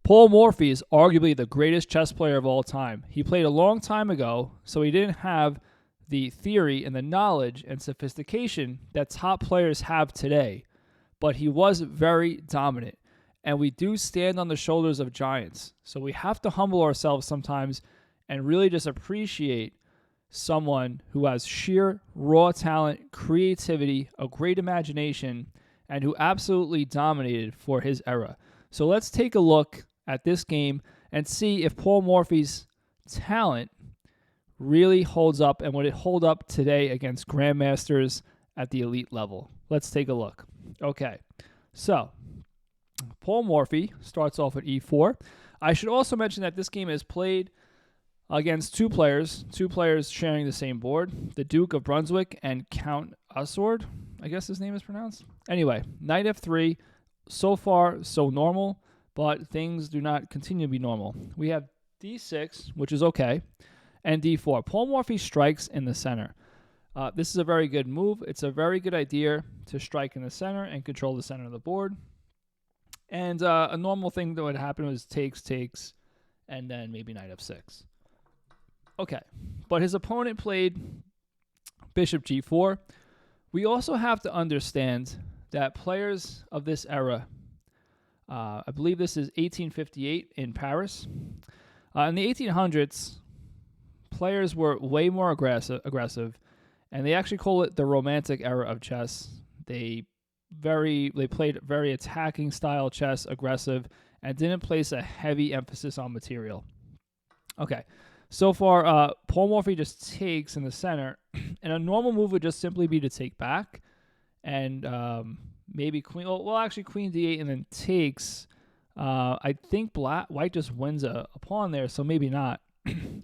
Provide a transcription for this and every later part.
Paul Morphy is arguably the greatest chess player of all time. He played a long time ago, so he didn't have the theory and the knowledge and sophistication that top players have today, but he was very dominant. And we do stand on the shoulders of giants, so we have to humble ourselves sometimes and really just appreciate someone who has sheer raw talent, creativity, a great imagination, and who absolutely dominated for his era. So let's take a look at this game and see if Paul Morphy's talent really holds up and would it hold up today against grandmasters at the elite level. Let's take a look. Okay, so Paul Morphy starts off at e4. I should also mention that this game is played against two players sharing the same board, the Duke of Brunswick and Count Assord, I guess his name is pronounced. Anyway, knight f3, so far so normal, but things do not continue to be normal. We have d6, which is okay, and d4. Paul Morphy strikes in the center. This is a very good move. It's a very good idea to strike in the center and control the center of the board. And a normal thing that would happen was takes, and then maybe knight f6. Okay, but his opponent played bishop g4. We also have to understand that players of this era, I believe this is 1858 in Paris. In the 1800s, players were way more aggressive, and they actually call it the Romantic era of chess. They played very attacking style chess, aggressive, and didn't place a heavy emphasis on material. Okay. So far, Paul Morphy just takes in the center, and a normal move would just simply be to take back, and maybe queen. Well, actually, queen d8 and then takes. I think white just wins a pawn there, so maybe not.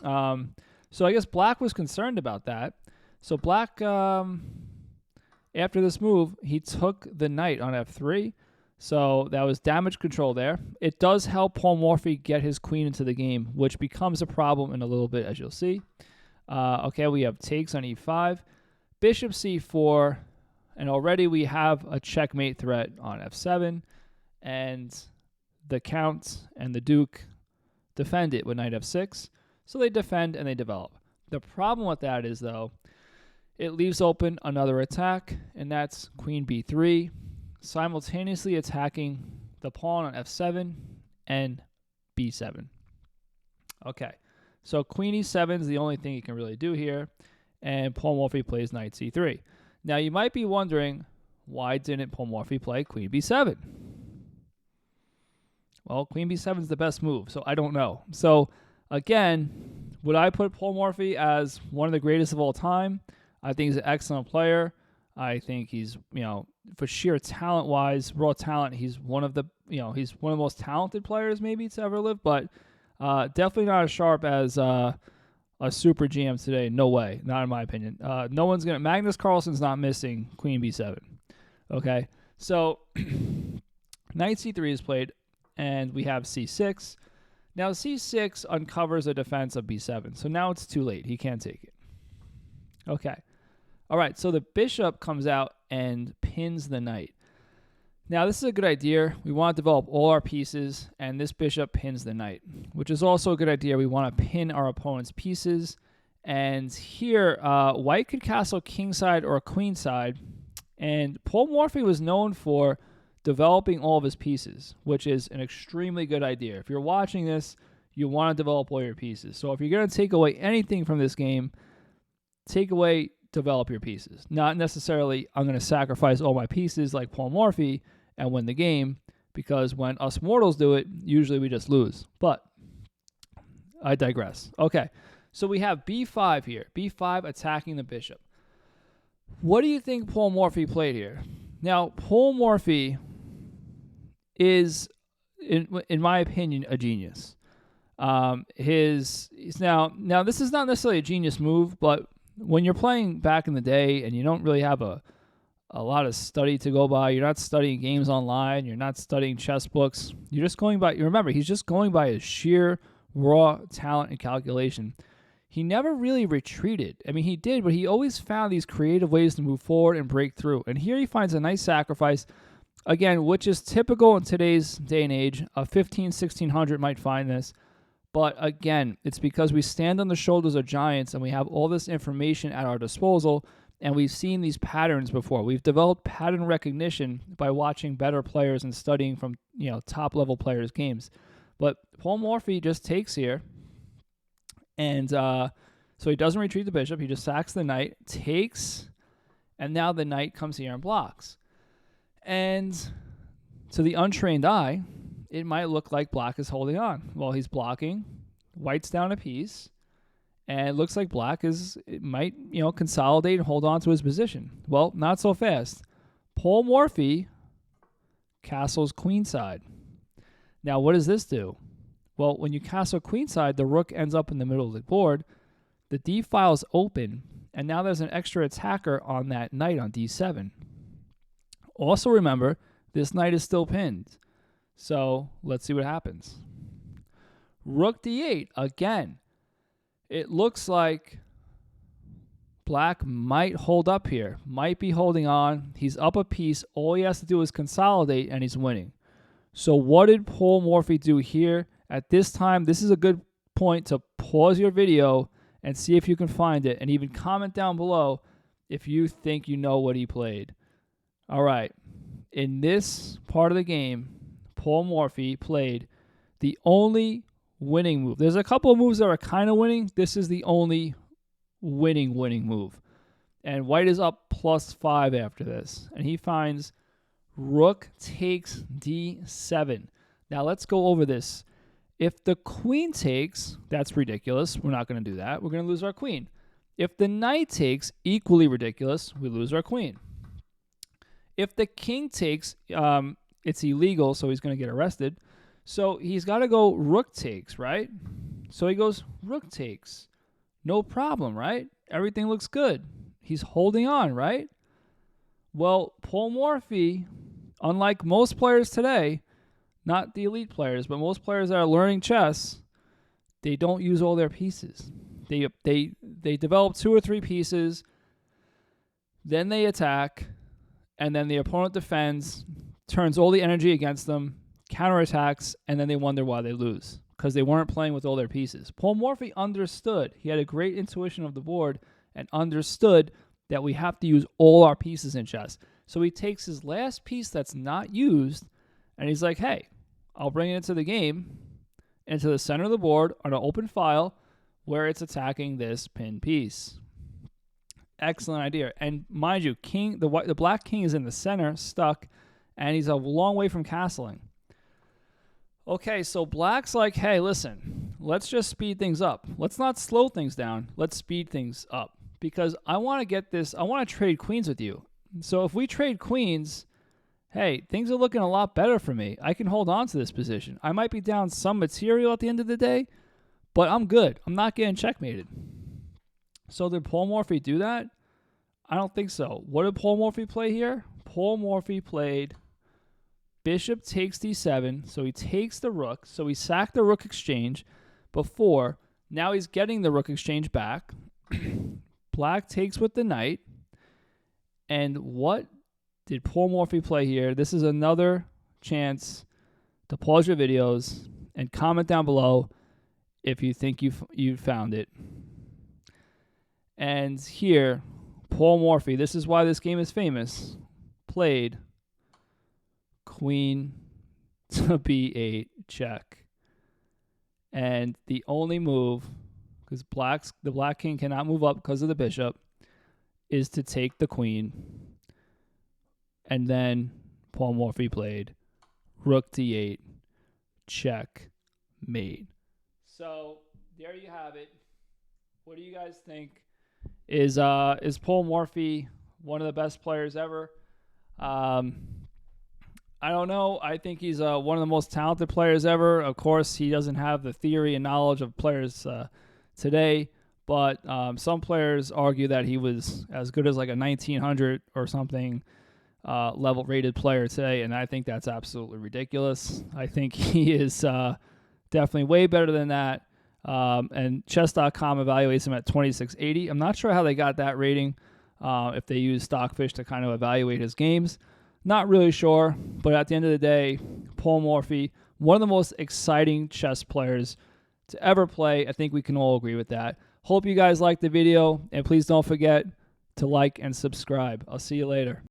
So I guess black was concerned about that. So black, after this move, he took the knight on f3. So that was damage control there. It does help Paul Morphy get his queen into the game, which becomes a problem in a little bit, as you'll see. Okay, we have takes on e5, bishop c4, and already we have a checkmate threat on f7, and the count and the duke defend it with knight f6. So they defend and they develop. The problem with that is, though, it leaves open another attack, and that's queen b3, simultaneously attacking the pawn on f7 and b7. Okay, so queen e7 is the only thing you can really do here, and Paul Morphy plays knight c3. Now, you might be wondering, why didn't Paul Morphy play queen b7? Well, queen b7 is the best move, so I don't know. So, again, would I put Paul Morphy as one of the greatest of all time? I think he's an excellent player. I think he's, for sheer talent-wise, raw talent, he's one of the most talented players maybe to ever live, but definitely not as sharp as a super GM today. No way, not in my opinion. Magnus Carlsen's not missing queen b7. Okay, so knight c3 is played, and we have c6. Now c6 uncovers a defense of b7, so now it's too late. He can't take it. Okay. All right, so the bishop comes out and pins the knight. Now, this is a good idea. We want to develop all our pieces, and this bishop pins the knight, which is also a good idea. We want to pin our opponent's pieces. And here, white could castle kingside or queenside, and Paul Morphy was known for developing all of his pieces, which is an extremely good idea. If you're watching this, you want to develop all your pieces. So if you're going to take away anything from this game, develop your pieces. Not necessarily, I'm going to sacrifice all my pieces like Paul Morphy and win the game, because when us mortals do it, usually we just lose. But I digress. Okay, so we have b5 here. b5 attacking the bishop. What do you think Paul Morphy played here? Now, Paul Morphy is, in my opinion, a genius. Now this is not necessarily a genius move, but when you're playing back in the day and you don't really have a lot of study to go by, you're not studying games online, you're not studying chess books, you're just going by, remember, he's just going by his sheer raw talent and calculation. He never really retreated. I mean, he did, but he always found these creative ways to move forward and break through. And here he finds a nice sacrifice. Again, which is typical in today's day and age. A 1600 might find this. But again, it's because we stand on the shoulders of giants and we have all this information at our disposal, and we've seen these patterns before. We've developed pattern recognition by watching better players and studying from top level players' games. But Paul Morphy just takes here, and so he doesn't retreat the bishop. He just sacks the knight, takes, and now the knight comes here and blocks. And to the untrained eye, it might look like black is holding on. Well, he's blocking, white's down a piece, and it looks like black might consolidate and hold on to his position. Well, not so fast. Paul Morphy castles queenside. Now, what does this do? Well, when you castle queenside, the rook ends up in the middle of the board. The d file is open, and now there's an extra attacker on that knight on d7. Also remember, this knight is still pinned. So let's see what happens. Rook d8. Again, it looks like black might hold up here. Might be holding on. He's up a piece. All he has to do is consolidate, and he's winning. So what did Paul Morphy do here? At this time, this is a good point to pause your video and see if you can find it, and even comment down below if you think you know what he played. All right. In this part of the game, Paul Morphy played the only winning move. There's a couple of moves that are kind of winning. This is the only winning move. And white is up +5 after this. And he finds rook takes d7. Now let's go over this. If the queen takes, that's ridiculous. We're not going to do that. We're going to lose our queen. If the knight takes, equally ridiculous. We lose our queen. If the king takes, it's illegal, so he's going to get arrested. So he's got to go rook takes, right? So he goes rook takes. No problem, right? Everything looks good. He's holding on, right? Well, Paul Morphy, unlike most players today, not the elite players, but most players that are learning chess, they don't use all their pieces. They develop 2 or 3 pieces, then they attack, and then the opponent defends, turns all the energy against them, counterattacks, and then they wonder why they lose because they weren't playing with all their pieces. Paul Morphy understood. He had a great intuition of the board and understood that we have to use all our pieces in chess. So he takes his last piece that's not used, and he's like, hey, I'll bring it into the game, into the center of the board on an open file where it's attacking this pinned piece. Excellent idea. And mind you, the black king is in the center, stuck, and he's a long way from castling. Okay, so black's like, hey, listen, let's just speed things up. Let's not slow things down. Let's speed things up because I want to get this. I want to trade queens with you. So if we trade queens, hey, things are looking a lot better for me. I can hold on to this position. I might be down some material at the end of the day, but I'm good. I'm not getting checkmated. So did Paul Morphy do that? I don't think so. What did Paul Morphy play here? Paul Morphy played bishop takes d7, so he takes the rook. So he sacked the rook exchange before. Now he's getting the rook exchange back. Black takes with the knight. And what did Paul Morphy play here? This is another chance to pause your videos and comment down below if you think you found it. And here, Paul Morphy, this is why this game is famous, played queen to b8 check. And the only move, because the black king cannot move up because of the bishop, is to take the queen. And then Paul Morphy played rook d8 checkmate. So there you have it. What do you guys think? Is Paul Morphy one of the best players ever? I don't know. I think he's one of the most talented players ever. Of course, he doesn't have the theory and knowledge of players today, but some players argue that he was as good as like a 1900 or something level rated player today, and I think that's absolutely ridiculous. I think he is definitely way better than that. And chess.com evaluates him at 2680. I'm not sure how they got that rating, if they use Stockfish to kind of evaluate his games. Not really sure, but at the end of the day, Paul Morphy, one of the most exciting chess players to ever play. I think we can all agree with that. Hope you guys liked the video, and please don't forget to like and subscribe. I'll see you later.